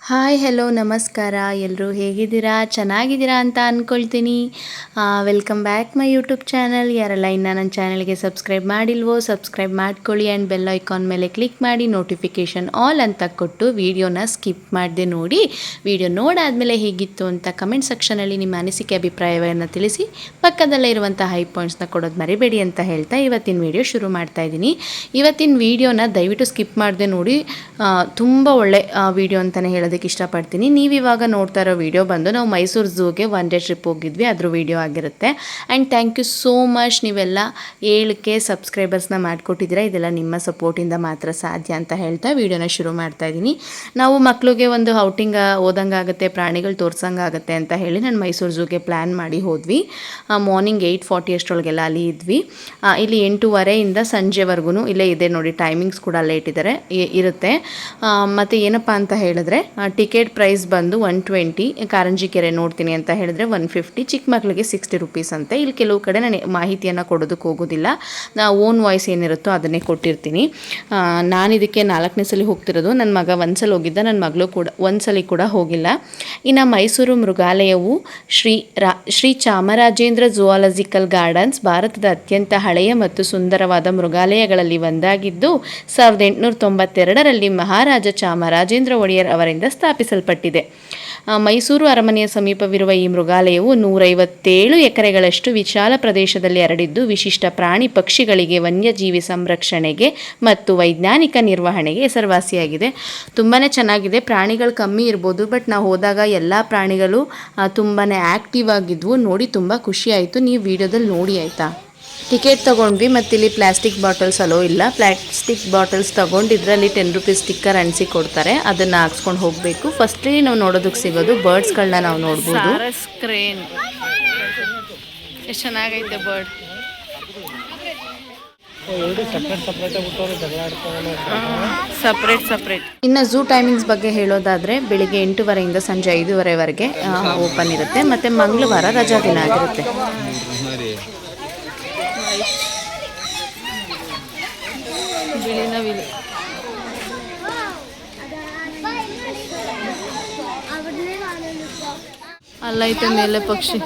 Hi hello ನಮಸ್ಕಾರ. ಎಲ್ಲರೂ ಹೇಗಿದ್ದೀರಾ? ಚೆನ್ನಾಗಿದ್ದೀರಾ ಅಂತ ಅಂದ್ಕೊಳ್ತೀನಿ. Welcome back my YouTube channel. ಯಾರೆಲ್ಲ ಇನ್ನೂ ನನ್ನ ಚಾನಲ್ಗೆ ಸಬ್ಸ್ಕ್ರೈಬ್ ಮಾಡಿಲ್ವೋ ಸಬ್ಸ್ಕ್ರೈಬ್ ಮಾಡ್ಕೊಳ್ಳಿ ಆ್ಯಂಡ್ ಬೆಲ್ ಐಕಾನ್ ಮೇಲೆ ಕ್ಲಿಕ್ ಮಾಡಿ ನೋಟಿಫಿಕೇಷನ್ ಆಲ್ ಅಂತ ಕೊಟ್ಟು ವಿಡಿಯೋನ ಸ್ಕಿಪ್ ಮಾಡದೆ ನೋಡಿ. ವಿಡಿಯೋ ನೋಡಾದಮೇಲೆ ಹೇಗಿತ್ತು ಅಂತ ಕಮೆಂಟ್ ಸೆಕ್ಷನಲ್ಲಿ ನಿಮ್ಮ ಅನಿಸಿಕೆ ಅಭಿಪ್ರಾಯವನ್ನು ತಿಳಿಸಿ. ಪಕ್ಕದಲ್ಲೇ ಇರುವಂಥ ಹೈ ಪಾಯಿಂಟ್ಸ್ನ ಕೊಡೋದು ಮರಿಬೇಡಿ ಅಂತ ಹೇಳ್ತಾ ಇವತ್ತಿನ ವಿಡಿಯೋ ಶುರು ಮಾಡ್ತಾಯಿದ್ದೀನಿ. ಇವತ್ತಿನ ವಿಡಿಯೋನ ದಯವಿಟ್ಟು ಸ್ಕಿಪ್ ಮಾಡದೆ ನೋಡಿ. ತುಂಬ ಒಳ್ಳೆ ವಿಡಿಯೋ ಅಂತಲೇ ಹೇಳೋದಕ್ಕೆ ಇಷ್ಟಪಡ್ತೀನಿ. ನೀವು ಇವಾಗ ನೋಡ್ತಾ ಇರೋ ವಿಡಿಯೋ ಬಂದು ನಾವು ಮೈಸೂರು ಝೂಗೆ ಒನ್ ಡೇ ಟ್ರಿಪ್ ಹೋಗಿದ್ವಿ, ಅದ್ರ ವಿಡಿಯೋ ಆಗಿರುತ್ತೆ. And thank you so much, ನೀವೆಲ್ಲ 7K ಸಬ್ಸ್ಕ್ರೈಬರ್ಸ್ನ ಮಾಡಿಕೊಟ್ಟಿದ್ದೀರಾ. ಇದೆಲ್ಲ ನಿಮ್ಮ ಸಪೋರ್ಟಿಂದ ಮಾತ್ರ ಸಾಧ್ಯ ಅಂತ ಹೇಳ್ತಾ ವಿಡಿಯೋನ ಶುರು ಮಾಡ್ತಾ ಇದ್ದೀನಿ. ನಾವು ಮಕ್ಕಳಿಗೆ ಒಂದು ಔಟಿಂಗ್ ಓದಂಗಾಗುತ್ತೆ, ಪ್ರಾಣಿಗಳು ತೋರ್ಸಂಗಾಗುತ್ತೆ ಅಂತ ಹೇಳಿ ನಾನು ಮೈಸೂರು ಝೂಗೆ ಪ್ಲ್ಯಾನ್ ಮಾಡಿ ಹೋದ್ವಿ. ಮಾರ್ನಿಂಗ್ 8:40 ಅಷ್ಟರೊಳಗೆಲ್ಲ ಅಲ್ಲಿ ಇದ್ವಿ. ಇಲ್ಲಿ 8:30 ಸಂಜೆವರೆಗೂ ಇಲ್ಲೇ ಇದೆ ನೋಡಿ. ಟೈಮಿಂಗ್ಸ್ ಕೂಡ ಲೇಟ್ ಇರುತ್ತೆ. ಮತ್ತು ಏನಪ್ಪ ಅಂತ ಹೇಳಿದ್ರೆ ಟಿಕೆಟ್ ಪ್ರೈಸ್ ಬಂದು 120. ಕಾರಂಜಿ ಕೆರೆ ನೋಡ್ತೀನಿ ಅಂತ ಹೇಳಿದ್ರೆ 150. ಚಿಕ್ಕ ಮಕ್ಕಳಿಗೆ 60 ರೂಪೀಸ್ ಅಂತೆ. ಇಲ್ಲಿ ಕೆಲವು ಕಡೆ ನಾನು ಮಾಹಿತಿಯನ್ನು ಕೊಡೋದಕ್ಕೆ ಹೋಗೋದಿಲ್ಲ, ಓನ್ ವಾಯ್ಸ್ ಏನಿರುತ್ತೋ ಅದನ್ನೇ ಕೊಟ್ಟಿರ್ತೀನಿ. ನಾನು ಇದಕ್ಕೆ 4ನೇ ಸಲ ಹೋಗ್ತಿರೋದು. ನನ್ನ ಮಗ ಒಂದ್ಸಲ ಹೋಗಿದ್ದ, ನನ್ನ ಮಗಳು ಕೂಡ ಒಂದ್ಸಲ ಕೂಡ ಹೋಗಿಲ್ಲ. ಇನ್ನು ಮೈಸೂರು ಮೃಗಾಲಯವು ಶ್ರೀ ಚಾಮರಾಜೇಂದ್ರ ಝೂಯಾಲಜಿಕಲ್ ಗಾರ್ಡನ್ಸ್ ಭಾರತದ ಅತ್ಯಂತ ಹಳೆಯ ಮತ್ತು ಸುಂದರವಾದ ಮೃಗಾಲಯಗಳಲ್ಲಿ ಒಂದಾಗಿದ್ದು 1892ರಲ್ಲಿ ಮಹಾರಾಜ ಚಾಮರಾಜೇಂದ್ರ ಒಡೆಯರ್ ಅವರಿಂದ ಸ್ಥಾಪಿಸಲ್ಪಟ್ಟಿದೆ. ಮೈಸೂರು ಅರಮನೆಯ ಸಮೀಪವಿರುವ ಈ ಮೃಗಾಲಯವು 157 ಎಕರೆಗಳಷ್ಟು ವಿಶಾಲ ಪ್ರದೇಶದಲ್ಲಿ ಹರಡಿದ್ದು ವಿಶಿಷ್ಟ ಪ್ರಾಣಿ ಪಕ್ಷಿಗಳಿಗೆ ವನ್ಯಜೀವಿ ಸಂರಕ್ಷಣೆಗೆ ಮತ್ತು ವೈಜ್ಞಾನಿಕ ನಿರ್ವಹಣೆಗೆ ಹೆಸರುವಾಸಿಯಾಗಿದೆ. ತುಂಬಾ ಚೆನ್ನಾಗಿದೆ. ಪ್ರಾಣಿಗಳು ಕಮ್ಮಿ ಇರ್ಬೋದು, ಬಟ್ ನಾವು ಹೋದಾಗ ಎಲ್ಲ ಪ್ರಾಣಿಗಳು ತುಂಬಾ ಆ್ಯಕ್ಟಿವ್ ಆಗಿದ್ವು. ನೋಡಿ ತುಂಬ ಖುಷಿ ಆಯಿತು. ನೀವು ವಿಡಿಯೋದಲ್ಲಿ ನೋಡಿ ಆಯಿತಾ. ಟಿಕೆಟ್ ತೊಗೊಂಡ್ವಿ ಮತ್ತು ಇಲ್ಲಿ ಪ್ಲಾಸ್ಟಿಕ್ ಬಾಟಲ್ಸ್ ಅಲೋ ಇಲ್ಲ. ಪ್ಲಾಸ್ಟಿಕ್ ಬಾಟಲ್ಸ್ ತೊಗೊಂಡಿದ್ರೆ ಅಲ್ಲಿ 10 ರೂಪೀಸ್ ಸ್ಟಿಕ್ಕರ್ ಅಂಟಿಸಿ ಕೊಡ್ತಾರೆ, ಅದನ್ನು ಹಾಕ್ಸ್ಕೊಂಡು ಹೋಗಬೇಕು. ಫಸ್ಟ್ಲಿ ನಾವು ನೋಡೋದಕ್ಕೆ ಸಿಗೋದು ಬರ್ಡ್ಸ್ಗಳನ್ನ ನಾವು ನೋಡ್ಬೋದು. ಎಷ್ಟು ಚೆನ್ನಾಗೈತೆ ಬರ್ಡ್. ಸಪ್ರೇಟ್. ಇನ್ನು ಝೂ ಟೈಮಿಂಗ್ಸ್ ಬಗ್ಗೆ ಹೇಳೋದಾದರೆ ಬೆಳಿಗ್ಗೆ 8:30 ಸಂಜೆ 5:30ವರೆಗೆ ಓಪನ್ ಇರುತ್ತೆ. ಮತ್ತು ಮಂಗಳವಾರ ರಜಾ ದಿನ ಆಗಿರುತ್ತೆ. ಅಲ್ಲೈತೆ ಮೇಲೆ ಪಕ್ಷಿ,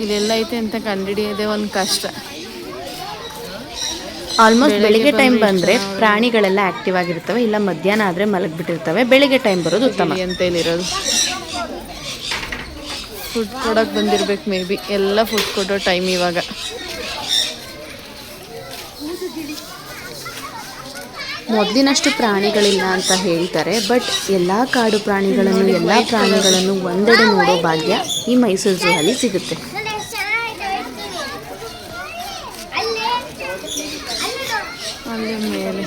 ಇಲ್ಲೆಲ್ಲ ಐತೆ ಅಂತ ಕಂಡುಹಿಡಿಯೋದೇ ಒಂದು ಕಷ್ಟ. ಆಲ್ಮೋಸ್ಟ್ ಬೆಳಿಗ್ಗೆ ಟೈಮ್ ಬಂದರೆ ಪ್ರಾಣಿಗಳೆಲ್ಲ ಆ್ಯಕ್ಟಿವ್ ಆಗಿರ್ತವೆ, ಇಲ್ಲ ಮಧ್ಯಾಹ್ನ ಆದರೆ ಮಲಗಿಬಿಟ್ಟಿರ್ತವೆ. ಬೆಳಿಗ್ಗೆ ಟೈಮ್ ಬರೋದು ಉತ್ತಮ ಅಂತ ಇಲ್ಲಿರೋದು. ಫುಡ್ ಕೊಡೋಕೆ ಬಂದಿರ್ಬೇಕು ಮೇ ಬಿ. ಎಲ್ಲ ಫುಡ್ ಕೊಡೋ ಟೈಮ್ ಇವಾಗ. ಮೊದಲಿನಷ್ಟು ಪ್ರಾಣಿಗಳಿಲ್ಲ ಅಂತ ಹೇಳ್ತಾರೆ, ಬಟ್ ಎಲ್ಲ ಕಾಡು ಪ್ರಾಣಿಗಳನ್ನು ಎಲ್ಲ ಪ್ರಾಣಿಗಳನ್ನು ಒಂದೆಡೆ ನೋಡೋ ಭಾಗ್ಯ ಈ ಮೈಸೂರು ಝೂ ಅಲ್ಲಿ ಸಿಗುತ್ತೆ. ಅಲ್ಲಿ ಮೇಲೆ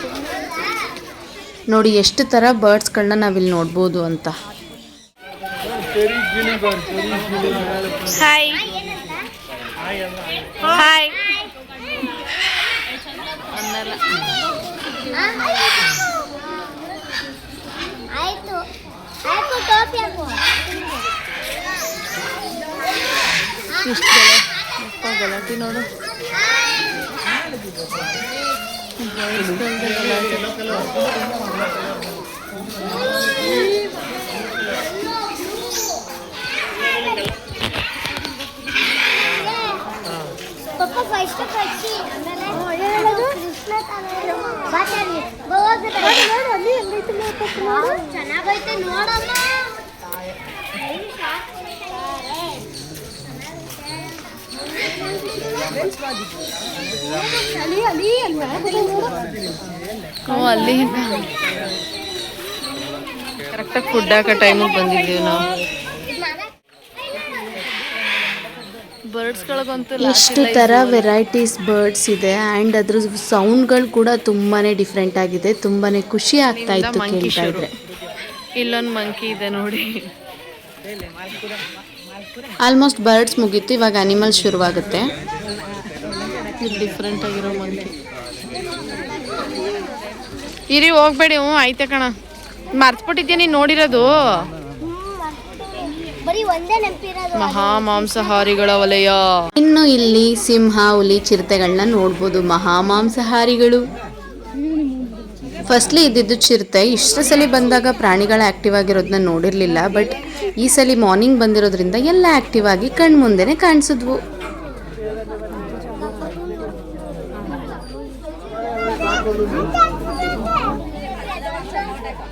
ನೋಡಿ ಎಷ್ಟು ಥರ ಬರ್ಡ್ಸ್ಗಳನ್ನ ನಾವಿಲ್ಲಿ ನೋಡ್ಬೋದು ಅಂತ. ಹಾಯ್ ಹಾಯ್ ಅನ್ನಲ್ಲ. ಗಲಾಟೆ ನೋಡು. ಚೆನ್ನಾಗೈತೆ ನೋಡಮ್ಮ. ಅಲ್ಲಿ ಕರೆಕ್ಟಾಗಿ ಫುಡ್ ಹಾಕೋ ಟೈಮಿಗೆ ಬಂದಿದ್ದೀವಿ ನಾವು. ಬರ್ಡ್ಸ್ಗಳಿಗಂತೂ ಎಷ್ಟು ಥರ ವೆರೈಟೀಸ್ ಬರ್ಡ್ಸ್ ಇದೆ. ಆ್ಯಂಡ್ ಅದ್ರ ಸೌಂಡ್ಗಳು ಕೂಡ ತುಂಬಾ ಡಿಫ್ರೆಂಟ್ ಆಗಿದೆ. ತುಂಬಾ ಖುಷಿ ಆಗ್ತಾ ಇತ್ತು ಕೇಳ್ತಾ ಇದ್ರೆ. ಇಲ್ಲೊಂದು ಮಂಕಿ ಇದೆ ನೋಡಿ. ಆಲ್ಮೋಸ್ಟ್ ಬರ್ಡ್ಸ್ ಮುಗೀತು, ಇವಾಗ ಅನಿಮಲ್ಸ್ ಶುರುವಾಗುತ್ತೆ. ಡಿಫ್ರೆಂಟ್ ಆಗಿರೋ ಮಂಕಿ. ಇರಿ ಹೋಗ್ಬೇಡಿ. ಆಯ್ತೆ ಕಣ, ಮರ್ತ್ಬಿಟ್ಟಿದ್ದೀನಿ ನೋಡಿರೋದು. ಮಹಾಮಾಂಸಾಹಾರಿಗಳ ವಲಯ. ಇನ್ನು ಇಲ್ಲಿ ಸಿಂಹ, ಹುಲಿ, ಚಿರತೆಗಳನ್ನ ನೋಡ್ಬೋದು. ಮಹಾಮಾಂಸಾಹಾರಿಗಳು. ಫಸ್ಟ್ಲಿ ಇದ್ದಿದ್ದು ಚಿರತೆ. ಇಷ್ಟು ಸಲ ಬಂದಾಗ ಪ್ರಾಣಿಗಳು ಆ್ಯಕ್ಟಿವ್ ಆಗಿರೋದನ್ನ ನೋಡಿರಲಿಲ್ಲ. ಬಟ್ ಈ ಸಲ ಮಾರ್ನಿಂಗ್ ಬಂದಿರೋದ್ರಿಂದ ಎಲ್ಲ ಆ್ಯಕ್ಟಿವ್ ಆಗಿ ಕಣ್ಮುಂದೆನೇ ಕಾಣಿಸಿದ್ವು.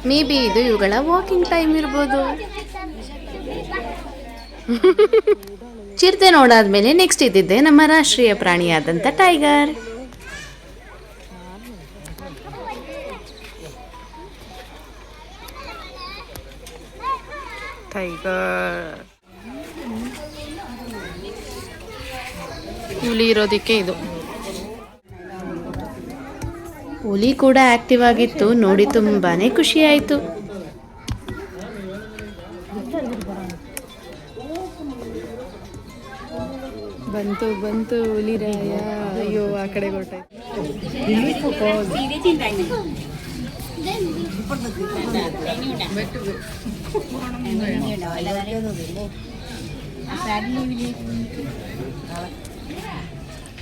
ಮೇ ಬಿ ಇದು ಇವುಗಳ ವಾಕಿಂಗ್ ಟೈಮ್ ಇರ್ಬೋದು. ಚಿರತೆ ನೋಡಾದ್ಮೇಲೆ ನೆಕ್ಸ್ಟ್ ಇದ್ದಿದ್ದೆ ನಮ್ಮ ರಾಷ್ಟ್ರೀಯ ಪ್ರಾಣಿಯಾದಂಥ ಟೈಗರ್. ಹುಲಿ ಇರೋದಕ್ಕೆ ಇದು. ಹುಲಿ ಕೂಡ ಆಕ್ಟಿವ್ ಆಗಿತ್ತು, ನೋಡಿ ತುಂಬಾನೇ ಖುಷಿ ಆಯ್ತು. ಬಂತು ಬಂತು ಹುಲಿ ರಾಯ. ಅಯ್ಯೋ ಆ ಕಡೆ ಹೊರಟಾಯ್ತು.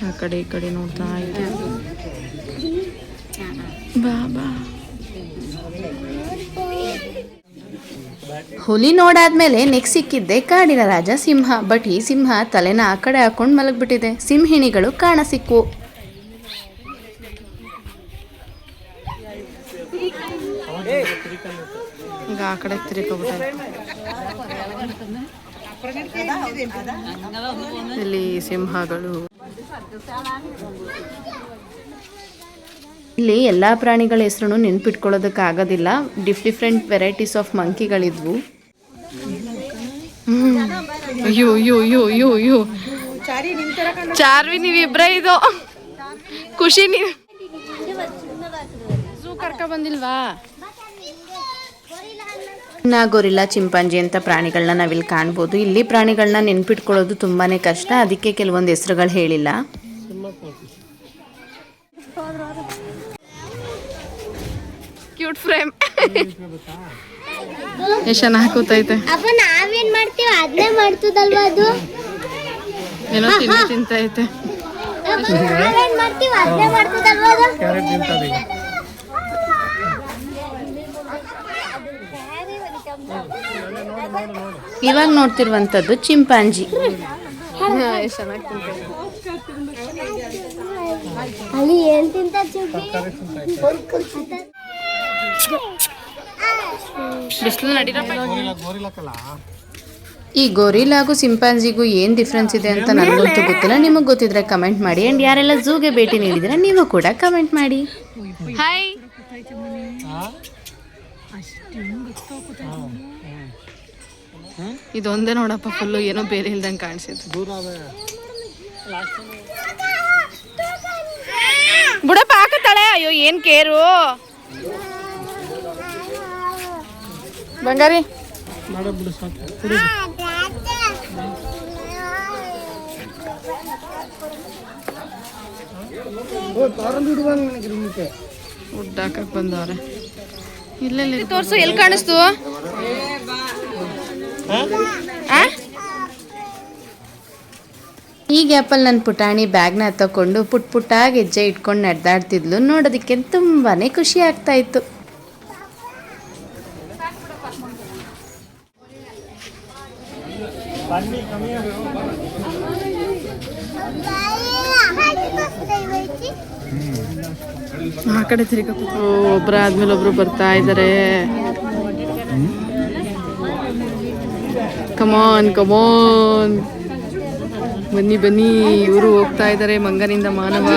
ಆ ಕಡೆ ಈ ಕಡೆ ನೋಡ್ತಾ ಇದ್ದೆ. ಬಾ ಹುಲಿ ನೋಡಾದ್ಮೇಲೆ ನೆಕ್ಸ್ಟ್ ಸಿಕ್ಕಿದ್ದೆ ಕಾಡಿನ ರಾಜ ಸಿಂಹ. ಬಟ್ ಈ ಸಿಂಹ ತಲೆನ ಆ ಕಡೆ ಹಾಕೊಂಡು ಮಲಗ್ಬಿಟ್ಟಿದೆ. ಸಿಂಹಿಣಿಗಳು ಕಾಣ ಸಿಕ್ವು. ಈಗ ಆ ಕಡೆ ತಿರುಗಿಬಿಟ್ಟೆ. ಇಲ್ಲಿ ಸಿಂಹಗಳು. ಇಲ್ಲಿ ಎಲ್ಲ ಪ್ರಾಣಿಗಳ ಹೆಸರು ನೆನ್ಪಿಟ್ಕೊಳ್ಳೋದಕ್ಕಾಗೋದಿಲ್ಲ. ಡಿಫ್ರೆಂಟ್ ವೆರೈಟೀಸ್ ಆಫ್ ಮಂಕಿಗಳಿದ್ವು. ಅಯ್ಯೋ ಅಯ್ಯೋ ಅಯ್ಯೋ ಅಯ್ಯೋ ಅಯ್ಯೋ ಚಾರ್ವಿ, ನೀವಿಬ್ರ ಇದು ಖುಷಿ. ನೀವು ಝೂ ಕರ್ಕ ಬಂದಿಲ್ವಾ? ಗೊರಿಲ್ಲಾ, ಚಿಂಪಾಂಜಿ ಅಂತ ಪ್ರಾಣಿಗಳನ್ನ ನಾವಿಲ್ಲಿ ಕಾಣ್ಬೋದು. ಇಲ್ಲಿ ಪ್ರಾಣಿಗಳನ್ನ ನೆನ್ಪಿಟ್ಕೊಳ್ಳೋದು ತುಂಬಾನೇ ಕಷ್ಟ, ಅದಕ್ಕೆ ಕೆಲವೊಂದು ಹೆಸರುಗಳು ಹೇಳಿಲ್ಲ. ಕ್ಯೂಟ್ ಫ್ರೇಮ್ ಎಷ್ಟು ಚೆನ್ನಾಗಿ ಕೂತೈತೆ. ನಾವೇನ್ ಮಾಡ್ತೀವಿ ಅದನ್ನೇ ಮಾಡ್ತದಲ್ವಾ ಅದು. ಏನೋ ತಿಂತೈತೆ. ನಾವೇನ್ ಮಾಡ್ತೀವಿ ಅದನ್ನೇ ಮಾಡ್ತದಲ್ವಾ ಅದು. ಇವಾಗ ನೋಡ್ತಿರುವಂತದ್ದು ಚಿಂಪಾಂಜಿ. ಅಲ್ಲಿ ಏನ್ ತಿಂತ ಬಿಸಿಲು ನಡೀರಪ್ಪ. ಈ ಗೊರಿಲಾಗೂ ಸಿಂಪಾಂಜಿಗೂ ಏನು ಡಿಫ್ರೆನ್ಸ್ ಇದೆ ಅಂತ ನನಗಂತೂ ಗೊತ್ತಿಲ್ಲ. ನಿಮಗೆ ಗೊತ್ತಿದ್ರೆ ಕಮೆಂಟ್ ಮಾಡಿ. ಆ್ಯಂಡ್ ಯಾರೆಲ್ಲ ಝೂಗೆ ಭೇಟಿ ನೀಡಿದ್ರೆ ನೀವು ಕೂಡ ಕಮೆಂಟ್ ಮಾಡಿ. ಹಾಯ್. ಇದೊಂದೇ ನೋಡಪ್ಪ, ಫುಲ್ಲು ಏನೋ ಬೇರೆ ಇಲ್ದಂಗೆ ಕಾಣಿಸಿತ್ತು. ಬುಡಪ್ಪ ಹಾಕತ್ತಾಳೆ. ಅಯ್ಯೋ ಏನು ಕೇರು ಬಂಗಾರಿ. ಉಡ್ಡಾಕಕ್ ಬಂದವ್ರೆ. ಇಲ್ಲ ತೋರ್ಸು, ಎಲ್ಲಿ ಕಾಣಿಸ್ತು? ಈ ಗ್ಯಾಪಲ್ಲಿ ನನ್ನ ಪುಟಾಣಿ ಬ್ಯಾಗ್ನ ತಕೊಂಡು ಪುಟ್ಟಾಗಿ ಹೆಜ್ಜೆ ಇಟ್ಕೊಂಡು ನಡೆದಾಡ್ತಿದ್ಲು. ನೋಡೋದಕ್ಕೆ ತುಂಬಾನೇ ಖುಷಿ ಆಗ್ತಾ ಇತ್ತು. ಆ ಕಡೆ ತಿರುಗ ಒಬ್ರ ಆದ್ಮೇಲೆ ಒಬ್ರು ಬರ್ತಾ ಇದ್ದಾರೆ. ಕಮಾನ್ ಕಮಾನ್, ಬನ್ನಿ ಬನ್ನಿ. ಇವರು ಹೋಗ್ತಾ ಇದ್ದಾರೆ ಮಂಗನಿಂದ ಮಾನವ.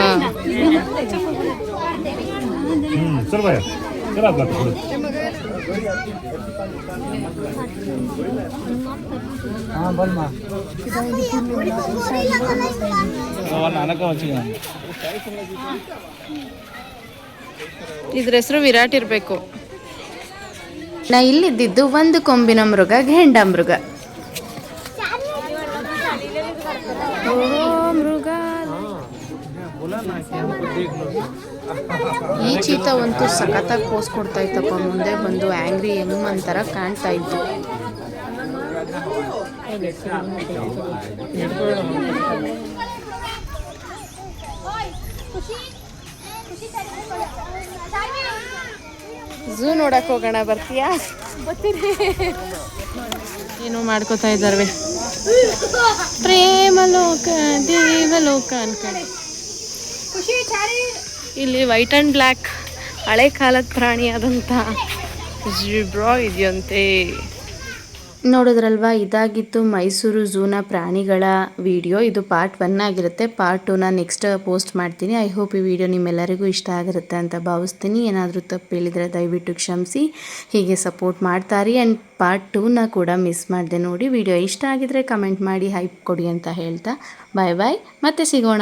ಇದ್ರ ಹೆಸರು ವಿರಾಟ್ ಇರ್ಬೇಕು. ನಾ ಇಲ್ಲಿದ್ದು ಒಂದು ಕೊಂಬಿನ ಮೃಗ, ಗೆಂಡ ಮೃಗ. ಈ ಚೀತ ಅಂತೂ ಸಖತ್ತಾಗಿ ಪೋಸ್ ಕೊಡ್ತಾ ಇತ್ತಪ್ಪ. ಮುಂದೆ ಬಂದು ಆಂಗ್ರಿ ಎಮ್ ಅಂತರ ಕಾಣ್ತಾ ಇತ್ತು. ಝೂ ನೋಡಕ್ಕೆ ಹೋಗೋಣ, ಬರ್ತೀಯಾ? ಬರ್ತೀನಿ. ಏನೋ ಮಾಡ್ಕೋತಾ ಇದ್ದಾರೆ, ಪ್ರೇಮಲೋಕ ದೇವಲೋಕ ಅನ್ಕೊಂಡು. ಇಲ್ಲಿ ವೈಟ್ ಆ್ಯಂಡ್ ಬ್ಲ್ಯಾಕ್ ಹಳೆ ಕಾಲದ ಪ್ರಾಣಿಯಾದಂಥ ಜಿಬ್ರಾ ಇದೆಯಂತೆ. ನೋಡಿದ್ರಲ್ವಾ, ಇದಾಗಿತ್ತು ಮೈಸೂರು ಝೂನ ಪ್ರಾಣಿಗಳ ವಿಡಿಯೋ. ಇದು ಪಾರ್ಟ್ 1 ಆಗಿರುತ್ತೆ. ಪಾರ್ಟ್ 2ನ ನೆಕ್ಸ್ಟ್ ಪೋಸ್ಟ್ ಮಾಡ್ತೀನಿ. ಐ ಹೋಪ್ ಈ ವಿಡಿಯೋ ನಿಮ್ಮೆಲ್ಲರಿಗೂ ಇಷ್ಟ ಆಗಿರುತ್ತೆ ಅಂತ ಭಾವಿಸ್ತೀನಿ. ಏನಾದರೂ ತಪ್ಪು ಹೇಳಿದರೆ ದಯವಿಟ್ಟು ಕ್ಷಮಿಸಿ. ಹೀಗೆ ಸಪೋರ್ಟ್ ಮಾಡ್ತಾರಿ. ಆ್ಯಂಡ್ ಪಾರ್ಟ್ 2ನ ಕೂಡ ಮಿಸ್ ಮಾಡಿದೆ ನೋಡಿ. ವಿಡಿಯೋ ಇಷ್ಟ ಆಗಿದ್ರೆ ಕಮೆಂಟ್ ಮಾಡಿ ಹೈಪ್ ಕೊಡಿ ಅಂತ ಹೇಳ್ತಾ ಬಾಯ್ ಬಾಯ್, ಮತ್ತೆ ಸಿಗೋಣ.